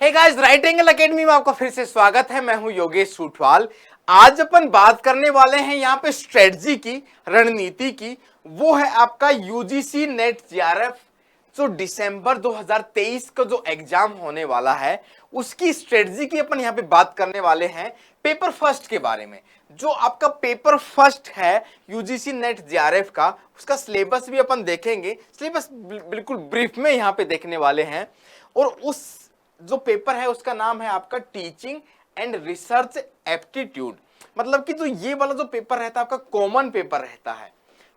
हे guys, Right Angle Academy में आपका फिर से स्वागत है। मैं हूं योगेश सूठवाल। आज अपन बात करने वाले हैं यहाँ पे स्ट्रेटजी की, रणनीति की। वो है आपका यूजीसी नेट जेआरएफ जो दिसंबर 2023 का जो एग्जाम होने वाला है उसकी स्ट्रेटजी की अपन यहाँ पे बात करने वाले हैं। पेपर फर्स्ट के बारे में, जो आपका पेपर फर्स्ट है यूजीसी नेट जेआरएफ का, उसका सिलेबस भी अपन देखेंगे। सिलेबस बिल्कुल ब्रीफ में यहाँ पे देखने वाले हैं। और उस जो पेपर है उसका नाम है आपका टीचिंग एंड रिसर्च एप्टीट्यूड। मतलब कि जो ये वाला जो पेपर रहता है आपका कॉमन पेपर रहता है,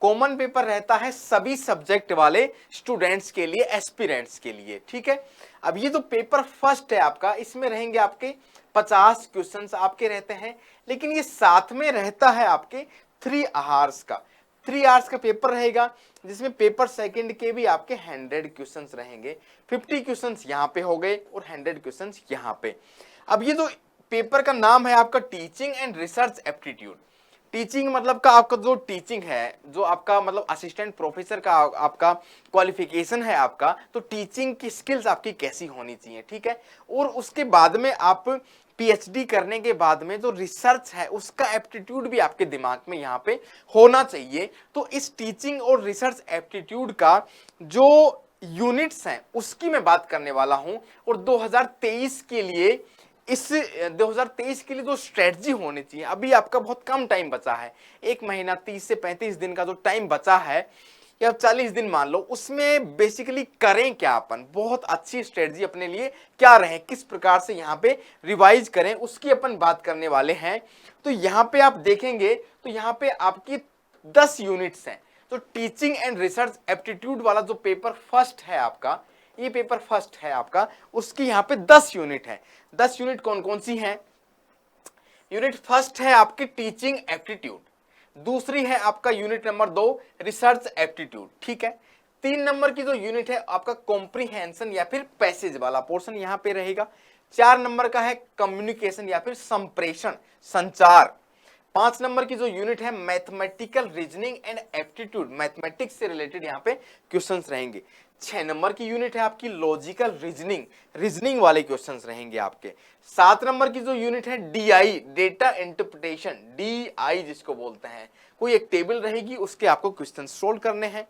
कॉमन पेपर रहता है सभी सब्जेक्ट वाले स्टूडेंट्स के लिए, एस्पिरेंट्स के लिए। ठीक है, अब ये जो पेपर फर्स्ट है आपका, इसमें रहेंगे आपके 50 क्वेश्चंस आपके रहते हैं, लेकिन ये साथ में रहता है आपके 3 आवर्स का। 3 आवर्स का पेपर रहेगा, जिसमें पेपर सेकंड के भी आपके 100 क्वेश्चंस रहेंगे। 50 क्वेश्चंस यहाँ पे हो गए और 100 क्वेश्चंस यहाँ पे। अब ये जो पेपर का नाम है आपका teaching and research aptitude. Teaching मतलब का आपका जो टीचिंग है, जो आपका मतलब असिस्टेंट प्रोफेसर का आपका क्वालिफिकेशन है आपका, तो टीचिंग की स्किल्स आपकी कैसी होनी चाहिए। ठीक है, और उसके बाद में आप पीएचडी करने के बाद में जो रिसर्च है उसका एप्टीट्यूड भी आपके दिमाग में यहाँ पे होना चाहिए। तो इस टीचिंग और रिसर्च एप्टीट्यूड का जो यूनिट्स हैं उसकी मैं बात करने वाला हूं। और 2023 के लिए, इस 2023 के लिए जो स्ट्रेटजी होनी चाहिए, अभी आपका बहुत कम टाइम बचा है, 1 महीना 30 से 35 दिन का जो टाइम बचा है, या 40 दिन मान लो, उसमें बेसिकली करें क्या अपन, बहुत अच्छी स्ट्रेटजी अपने लिए क्या रहे, किस प्रकार से यहाँ पे रिवाइज करें, उसकी अपन बात करने वाले हैं। तो यहाँ पे आप देखेंगे तो यहाँ पे आपकी 10 यूनिट्स हैं। तो टीचिंग एंड रिसर्च एप्टीट्यूड वाला जो पेपर फर्स्ट है आपका, ये पेपर फर्स्ट है आपका, उसकी यहाँ पे 10 यूनिट है। 10 यूनिट कौन कौन सी हैं? यूनिट फर्स्ट है आपकी टीचिंग एप्टीट्यूड, दूसरी है आपका यूनिट नंबर 2 रिसर्च एप्टीट्यूड। ठीक है, 3 नंबर की जो यूनिट है आपका कॉम्प्रिहेंशन या फिर पैसेज वाला पोर्शन यहाँ पे रहेगा। 4 नंबर का है कम्युनिकेशन या फिर संप्रेषण, संचार। 5 नंबर की जो यूनिट है mathematical reasoning and aptitude, mathematics से रिलेटेड यहाँ पे क्वेश्चंस रहेंगे। 6 नंबर की यूनिट है आपकी लॉजिकल रीजनिंग, रीजनिंग वाले क्वेश्चंस रहेंगे आपके। 7 नंबर की जो यूनिट है डीआई, डेटा इंटरप्रिटेशन, डीआई जिसको बोलते हैं, कोई एक टेबल रहेगी, उसके आपको क्वेश्चन सोल्व करने हैं।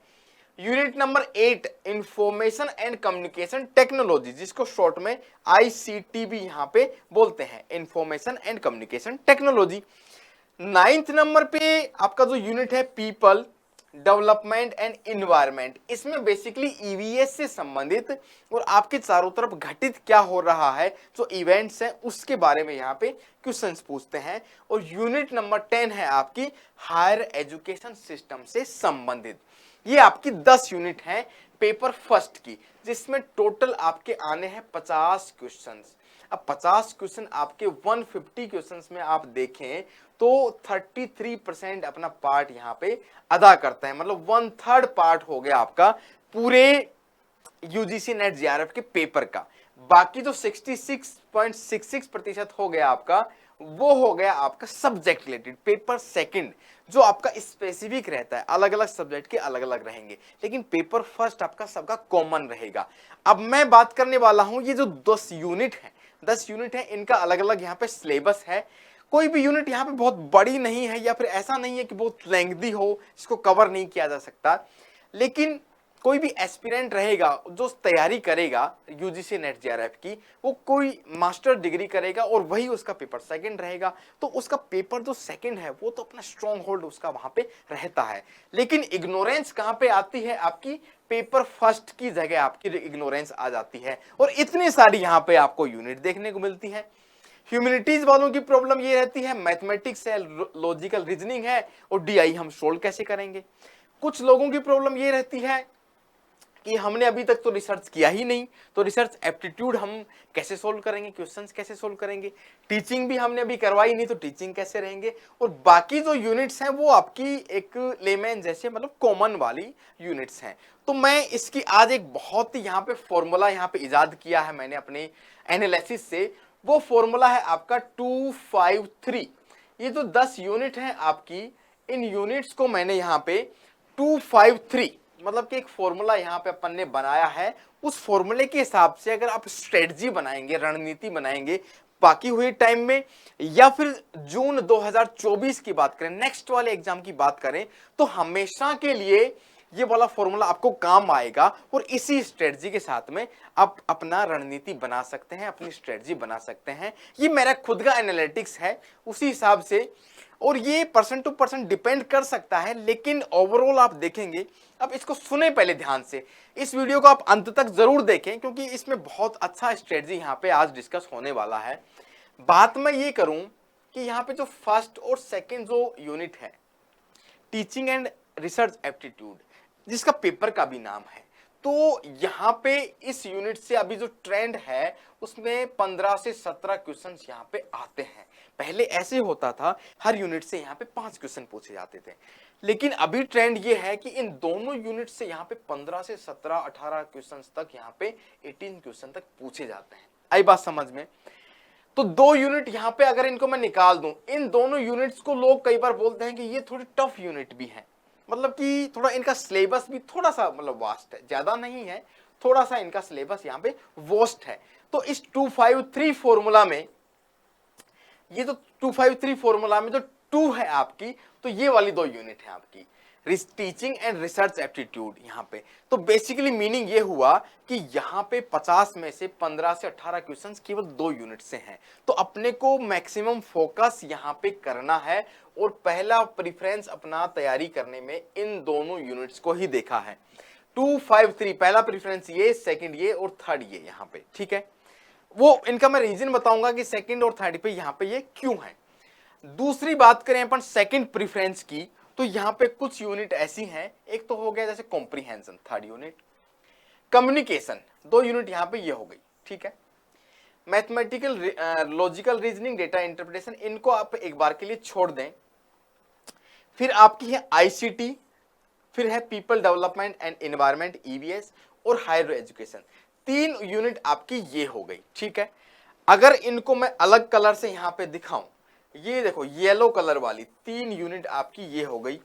Unit number 8 information and communication technology, जिसको शॉर्ट में आईसीटी भी यहाँ पे बोलते हैं, information and communication technology. 9th number पे आपका जो यूनिट है पीपल डेवलपमेंट एंड इन्वायरमेंट, इसमें बेसिकली ईवीएस से संबंधित और आपके चारों तरफ घटित क्या हो रहा है, जो इवेंट्स हैं उसके बारे में यहाँ पे क्वेश्चंस पूछते हैं। और यूनिट नंबर 10 है आपकी हायर एजुकेशन सिस्टम से संबंधित। ये आपकी 10 यूनिट है पेपर फर्स्ट की, जिसमें टोटल आपके आने हैं 50 क्वेश्चंस। अब 50 क्वेश्चन आपके 150 क्वेश्चंस में आप देखें तो 33% अपना पार्ट यहाँ पे अदा करता है, मतलब 1/3 पार्ट हो गया आपका पूरे यूजीसी नेट जेआरएफ के पेपर का। बाकी जो 66.66% हो गया आपका, वो हो गया आपका सब्जेक्ट रिलेटेड पेपर सेकंड, जो आपका स्पेसिफिक रहता है, अलग अलग सब्जेक्ट के अलग अलग रहेंगे, लेकिन पेपर फर्स्ट आपका सबका कॉमन रहेगा। अब मैं बात करने वाला हूं ये जो 10 यूनिट है, 10 यूनिट है, इनका अलग अलग यहाँ पे सिलेबस है। कोई भी यूनिट यहाँ पे बहुत बड़ी नहीं है, या फिर ऐसा नहीं है कि बहुत लेंथी हो, इसको कवर नहीं किया जा सकता। लेकिन कोई भी एस्पिरेंट रहेगा जो तैयारी करेगा यूजीसी नेट जेआरएफ की, वो कोई मास्टर डिग्री करेगा और वही उसका पेपर सेकंड रहेगा, तो उसका पेपर जो सेकंड है वो तो अपना स्ट्रॉन्ग होल्ड उसका वहां पे रहता है। लेकिन इग्नोरेंस कहां पे आती है? आपकी पेपर फर्स्ट की जगह आपकी इग्नोरेंस आ जाती है। और इतनी सारी यहाँ पे आपको यूनिट देखने को मिलती है। ह्यूमैनिटीज वालों की प्रॉब्लम ये रहती है मैथमेटिक्स है, लॉजिकल रीजनिंग है, और डीआई हम सोल्व कैसे करेंगे। कुछ लोगों की प्रॉब्लम ये रहती है कि हमने अभी तक तो रिसर्च किया ही नहीं, तो रिसर्च एप्टीट्यूड हम कैसे सोल्व करेंगे, क्वेश्चंस कैसे सोल्व करेंगे। टीचिंग भी हमने अभी करवाई नहीं, तो टीचिंग कैसे रहेंगे। और बाकी जो यूनिट्स हैं वो आपकी एक लेमैन जैसे मतलब कॉमन वाली यूनिट्स हैं। तो मैं इसकी आज एक बहुत ही यहाँ पे फॉर्मूला यहाँ पे इजाद किया है मैंने अपने एनालिसिस से। वो फॉर्मूला है आपका 253। ये जो 10 यूनिट है आपकी, इन यूनिट्स को मैंने यहाँ पे 253 मतलब कि एक फॉर्मूला यहाँ पे अपन ने बनाया है, उस फॉर्मूले के हिसाब से अगर आप स्ट्रेटजी बनाएंगे, रणनीति बनाएंगे बाकी हुए टाइम में, या फिर जून 2024 की बात करें, नेक्स्ट वाले एग्जाम की बात करें, तो हमेशा के लिए ये वाला फॉर्मूला आपको काम आएगा और इसी स्ट्रेटजी के साथ में आप अपना रणनीति बना सकते हैं, अपनी स्ट्रेटजी बना सकते हैं। ये मेरा खुद का एनालिटिक्स है उसी हिसाब से, और ये पर्सन टू पर्सन डिपेंड कर सकता है, लेकिन ओवरऑल आप देखेंगे। अब इसको सुने पहले ध्यान से, इस वीडियो को आप अंत तक जरूर देखें क्योंकि इसमें बहुत अच्छा स्ट्रेटजी यहाँ पे आज डिस्कस होने वाला है। बात मैं ये करूं कि यहाँ पे जो फर्स्ट और सेकंड जो यूनिट है, टीचिंग एंड रिसर्च एप्टीट्यूड, जिसका पेपर का भी नाम है, तो यहाँ पे इस यूनिट से अभी जो ट्रेंड है उसमें 15 से 17 क्वेश्चंस यहाँ पे आते हैं। पहले ऐसे होता था, हर यूनिट से यहाँ पे 5 क्वेश्चन पूछे जाते थे, लेकिन अभी ट्रेंड ये है कि इन दोनों यूनिट से यहाँ पे 15 से 17 18 क्वेश्चन तक, यहाँ पे 18 क्वेश्चन तक पूछे जाते हैं। आई बात समझ में? तो दो यूनिट यहाँ पे अगर इनको मैं निकाल दूं, इन दोनों यूनिट्स को लोग कई बार बोलते हैं कि ये थोड़ी टफ यूनिट भी है, मतलब कि थोड़ा इनका सिलेबस भी थोड़ा सा मतलब वास्ट है, ज्यादा नहीं है, थोड़ा सा इनका सिलेबस यहाँ पे वास्ट है। तो इस 253 फॉर्मूला में, ये तो 253 फॉर्मूला में जो 2 है आपकी, तो ये वाली दो यूनिट है आपकी टीचिंग एंड रिसर्च एप्टीट्यूड यहाँ पे। तो बेसिकली मीनिंग ये हुआ कि यहाँ पे 50 में से 15 से 18 क्वेश्चंस केवल दो यूनिट से हैं, तो अपने को मैक्सिमम फोकस यहाँ पे करना है और पहला प्रेफरेंस अपना तैयारी करने में इन दोनों यूनिट्स को ही देखा है। 253 पहला प्रेफरेंस ये, सेकंड ये और थर्ड ये यहाँ पे, ठीक है। वो इनका मैं रीजन बताऊंगा कि सेकंड और थर्ड पे यहाँ पे ये क्यों है। दूसरी बात करें अपन सेकंड प्रेफरेंस की, तो यहाँ पे कुछ यूनिट ऐसी हैं, एक तो हो गया जैसे कॉम्प्रिहेंशन, थर्ड यूनिट, कम्युनिकेशन, दो यूनिट यहाँ पे ये हो गई, ठीक है। Mathematical logical reasoning, data interpretation, इनको आप एक बार के लिए छोड़ दें। फिर आपकी है आईसीटी, फिर है people development and environment EVS, और हायर एजुकेशन। तीन यूनिट आपकी ये हो गई, ठीक है। अगर इनको मैं अलग कलर से यहाँ पे दिखाऊं, ये देखो येलो कलर वाली 3 यूनिट आपकी ये हो गई,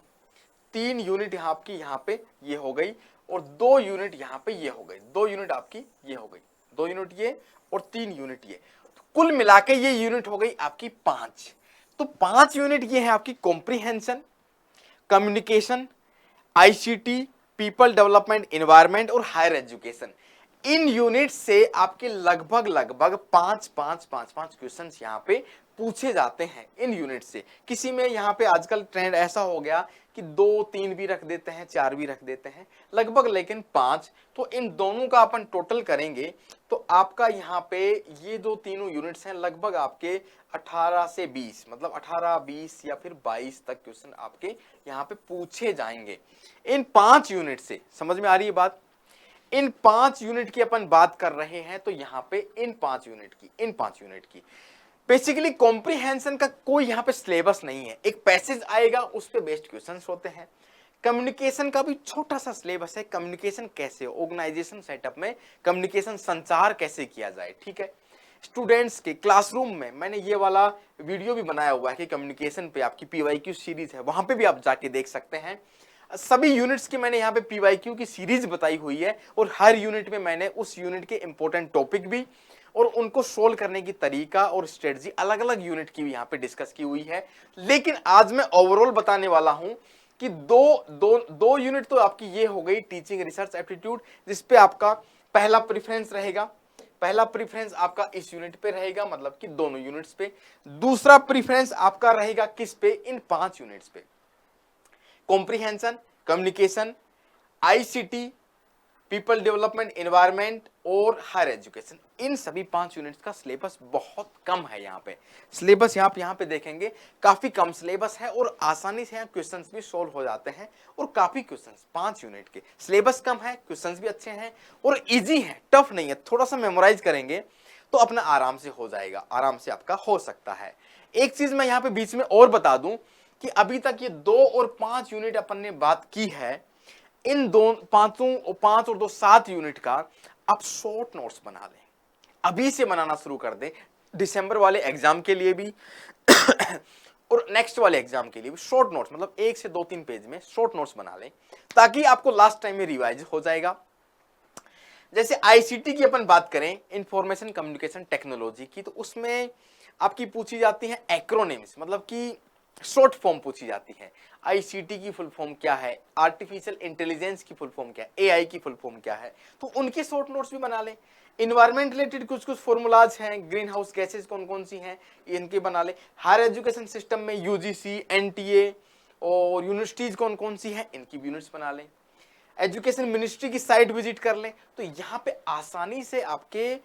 3 यूनिट यहाँ आपकी यहाँ पे ये हो गई, और 2 यूनिट यहाँ पे ये हो गई, 2 यूनिट आपकी ये हो गई, 2 यूनिट ये और 3 यूनिट ये, तो कुल मिला के ये यूनिट हो गई आपकी 5। तो 5 यूनिट ये है आपकी comprehension, communication, ICT, people development, environment और हायर एजुकेशन। इन यूनिट से आपके लगभग 5 क्वेश्चंस यहाँ पे पूछे जाते हैं इन यूनिट से। किसी में यहाँ पे आजकल ट्रेंड ऐसा हो गया कि 2 3 भी रख देते हैं, 4 भी रख देते हैं, लगभग लेकिन 5। तो इन दोनों का अपन टोटल करेंगे तो आपका यहाँ पे ये जो तीनों यूनिट्स हैं लगभग आपके 18 से 20, मतलब 18 20 या फिर 22 तक क्वेश्चन आपके यहाँ पे पूछे जाएंगे इन 5 यूनिट से। समझ में आ रही है बात? इन 5 यूनिट की अपन बात कर रहे हैं, तो यहाँ पे इन 5 यूनिट की बेसिकली कॉम्प्रिहेंशन का कोई यहाँ पे सिलेबस नहीं है, एक पैसेज आएगा उस पे बेस्ड क्वेश्चंस होते हैं। कम्युनिकेशन का भी छोटा सा सिलेबस है, कम्युनिकेशन कैसे ऑर्गेनाइजेशन सेटअप में कम्युनिकेशन संचार कैसे किया जाए, ठीक है। स्टूडेंट्स के क्लासरूम में मैंने ये वाला वीडियो भी बनाया हुआ है कि कम्युनिकेशन पे आपकी पीवाईक्यू सीरीज है, वहां पे भी आप जाके देख सकते हैं। सभी यूनिट्स की मैंने यहाँ पे पीवाईक्यू की सीरीज बताई हुई है, और हर यूनिट में मैंने उस यूनिट के इंपॉर्टेंट टॉपिक भी और उनको सोल्व करने की तरीका और स्ट्रेटजी अलग अलग यूनिट की भी यहाँ पे डिस्कस की हुई है। लेकिन आज मैं ओवरऑल बताने वाला हूं कि दो यूनिट तो आपकी ये हो गई टीचिंग रिसर्च एप्टीट्यूड, जिसपे आपका पहला प्रेफरेंस रहेगा, पहला प्रेफरेंस आपका इस यूनिट पे रहेगा, मतलब कि दोनों यूनिट्स पे। दूसरा प्रेफरेंस आपका रहेगा किस पे? इन 5 यूनिट्स पे, comprehension, communication, ICT, people development, environment और हायर एजुकेशन। इन सभी 5 यूनिट्स का सिलेबस बहुत कम है। यहाँ पे सिलेबस यहाँ पे देखेंगे काफी कम सिलेबस है, और आसानी से यहाँ क्वेश्चंस भी सोल्व हो जाते हैं, और काफी क्वेश्चंस 5 यूनिट के, सिलेबस कम है, क्वेश्चंस भी अच्छे हैं और इजी है, टफ नहीं है। थोड़ा सा मेमोराइज करेंगे तो अपना आराम से हो जाएगा, आराम से आपका हो सकता है। एक चीज मैं यहाँ पे बीच में और बता दूं कि अभी तक ये 2 और 5 यूनिट अपन ने बात की है, इन 5 और 2 7 यूनिट का आप शॉर्ट नोट्स बना लें, अभी से बनाना शुरू कर दें, दिसंबर वाले एग्जाम के लिए भी और नेक्स्ट वाले एग्जाम के लिए भी शॉर्ट नोट्स, मतलब 1 से 2-3 पेज में शॉर्ट नोट्स बना लें, ताकि आपको लास्ट टाइम में रिवाइज हो जाएगा। जैसे आईसीटी की अपन बात करें, इंफॉर्मेशन कम्युनिकेशन टेक्नोलॉजी की, तो उसमें आपकी पूछी जाती है एक्रोनिम्स, मतलब कि शॉर्ट फॉर्म पूछी जाती है। आईसीटी की फुल फॉर्म क्या है, आर्टिफिशियल इंटेलिजेंस की फुल फॉर्म क्या है, एआई की फुल फॉर्म क्या है, तो उनके शॉर्ट नोट्स भी बना लें। इन्वायरमेंट रिलेटेड कुछ कुछ फॉर्मूलाज हैं, ग्रीन हाउस गैसेज कौन कौन सी हैं, इनके बना लें। हायर एजुकेशन सिस्टम में यूजीसी, एनटीए और यूनिवर्सिटीज कौन कौन सी हैं, इनकी भी यूनिट्स बना लें। एजुकेशन मिनिस्ट्री की साइट विजिट कर लें, तो यहाँ पे आसानी से आपके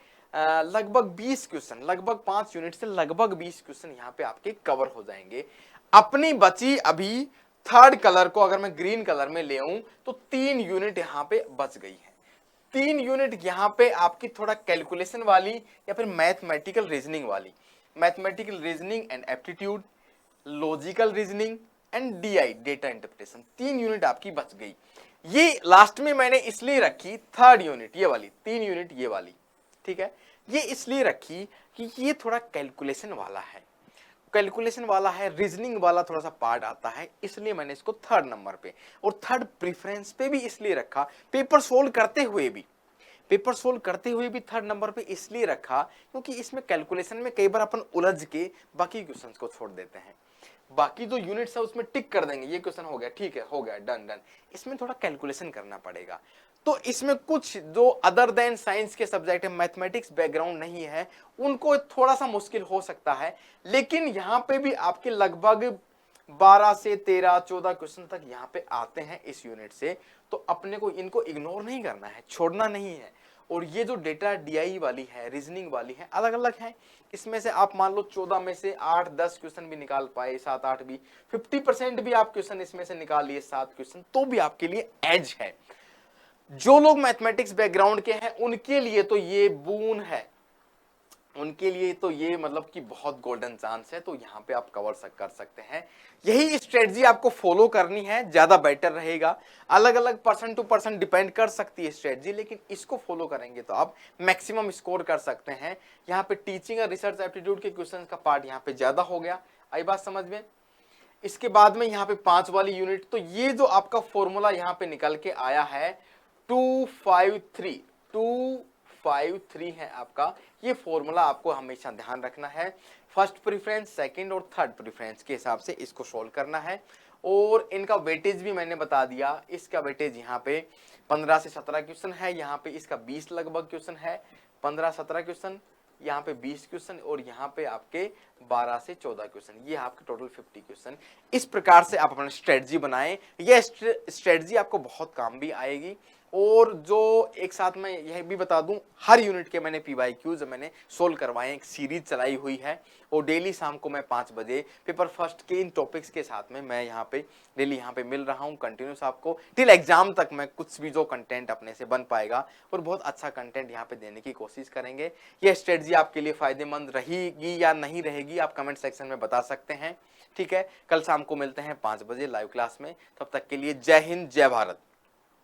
लगभग 20 क्वेश्चन, लगभग 5 यूनिट से लगभग 20 क्वेश्चन यहाँ पे आपके कवर हो जाएंगे। अपनी बची अभी थर्ड कलर को अगर मैं ग्रीन कलर में ले आऊं तो 3 यूनिट यहाँ पे बच गई है। 3 यूनिट यहाँ पे आपकी थोड़ा कैलकुलेशन वाली या फिर मैथमेटिकल रीजनिंग वाली, mathematical reasoning and aptitude, logical reasoning and DI data interpretation, 3 unit आपकी बच गई। ये लास्ट में मैंने इसलिए रखी थर्ड यूनिट ये वाली, 3 यूनिट ये वाली, ठीक है, ये इसलिए रखी कि ये थोड़ा कैलकुलेशन वाला है, कैलकुलेशन वाला है, रीजनिंग वाला थोड़ा सा पार्ट आता है, इसलिए मैंने इसको थर्ड नंबर पे और थर्ड प्रेफरेंस पे भी इसलिए रखा। पेपर सोल्व करते हुए भी, पेपर सोल्व करते हुए भी थर्ड नंबर पे इसलिए रखा क्योंकि इसमें कैलकुलेशन में कई बार अपन उलझ के बाकी क्वेश्चंस को छोड़ देते हैं। बाकी जो यूनिट्स है उसमें टिक कर देंगे, ये क्वेश्चन हो गया, ठीक है, हो गया, डन डन। इसमें थोड़ा कैलकुलेशन करना पड़ेगा। तो इसमें कुछ जो अदर देन साइंस के सब्जेक्ट है, मैथमेटिक्स बैकग्राउंड नहीं है, उनको थोड़ा सा मुश्किल हो सकता है, लेकिन यहाँ पे भी आपके लगभग 12 से 13 14 क्वेश्चन तक यहाँ पे आते हैं इस यूनिट से। तो अपने को इनको इग्नोर नहीं करना है, छोड़ना नहीं है। और ये जो डेटा डीआई वाली है, रीजनिंग वाली है, अलग अलग है। इसमें से आप मान लो 14 में से 8-10 क्वेश्चन भी निकाल पाए, 7-8 भी, 50% भी आप क्वेश्चन इसमें से निकाल लिए, 7 क्वेश्चन, तो भी आपके लिए एज है। जो लोग मैथमेटिक्स बैकग्राउंड के हैं उनके लिए तो ये बून है, उनके लिए तो ये मतलब कि बहुत गोल्डन चांस है। तो यहाँ पे आप कवर कर सकते हैं। यही स्ट्रेटजी आपको फॉलो करनी है, ज्यादा बेटर रहेगा। अलग अलग पर्सन टू पर्सन डिपेंड कर सकती है स्ट्रेटजी, लेकिन इसको फॉलो करेंगे तो आप मैक्सिमम स्कोर कर सकते हैं। यहाँ पे टीचिंग और रिसर्च एप्टीट्यूड के क्वेश्चन का पार्ट यहाँ पे ज्यादा हो गया, आई बात समझ में। इसके बाद में यहाँ पे 5 वाली यूनिट, तो ये जो आपका फॉर्मूला यहाँ पे निकल के आया है 253 है आपका, ये फॉर्मूला आपको हमेशा ध्यान रखना है। फर्स्ट प्रेफरेंस, सेकंड और थर्ड प्रेफरेंस के हिसाब से इसको सोल्व करना है। और इनका वेटेज भी मैंने बता दिया, इसका वेटेज यहाँ पे 15 से 17 क्वेश्चन है, यहाँ पे इसका 20 लगभग क्वेश्चन है, 15-17 क्वेश्चन, यहाँ पे 20 क्वेश्चन और यहाँ पे आपके 12 से 14 क्वेश्चन, ये आपके टोटल 50 क्वेश्चन। इस प्रकार से आप अपना स्ट्रेटजी बनाएं, ये स्ट्रेटजी आपको बहुत काम भी आएगी। और जो एक साथ मैं यह भी बता दूं, हर यूनिट के मैंने पीवाईक्यूज मैंने सोल्व करवाए, एक सीरीज चलाई हुई है और डेली शाम को मैं 5 बजे पेपर फर्स्ट के इन टॉपिक्स के साथ में मैं यहाँ पे डेली यहाँ पे मिल रहा हूँ कंटिन्यूस आपको टिल एग्जाम तक। मैं कुछ भी जो कंटेंट अपने से बन पाएगा और बहुत अच्छा कंटेंट यहाँ पे देने की कोशिश करेंगे। यह स्ट्रेटजी आपके लिए फायदेमंद रहेगी या नहीं रहेगी आप कमेंट सेक्शन में बता सकते हैं, ठीक है। कल शाम को मिलते हैं 5 बजे लाइव क्लास में, तब तक के लिए जय हिंद, जय भारत।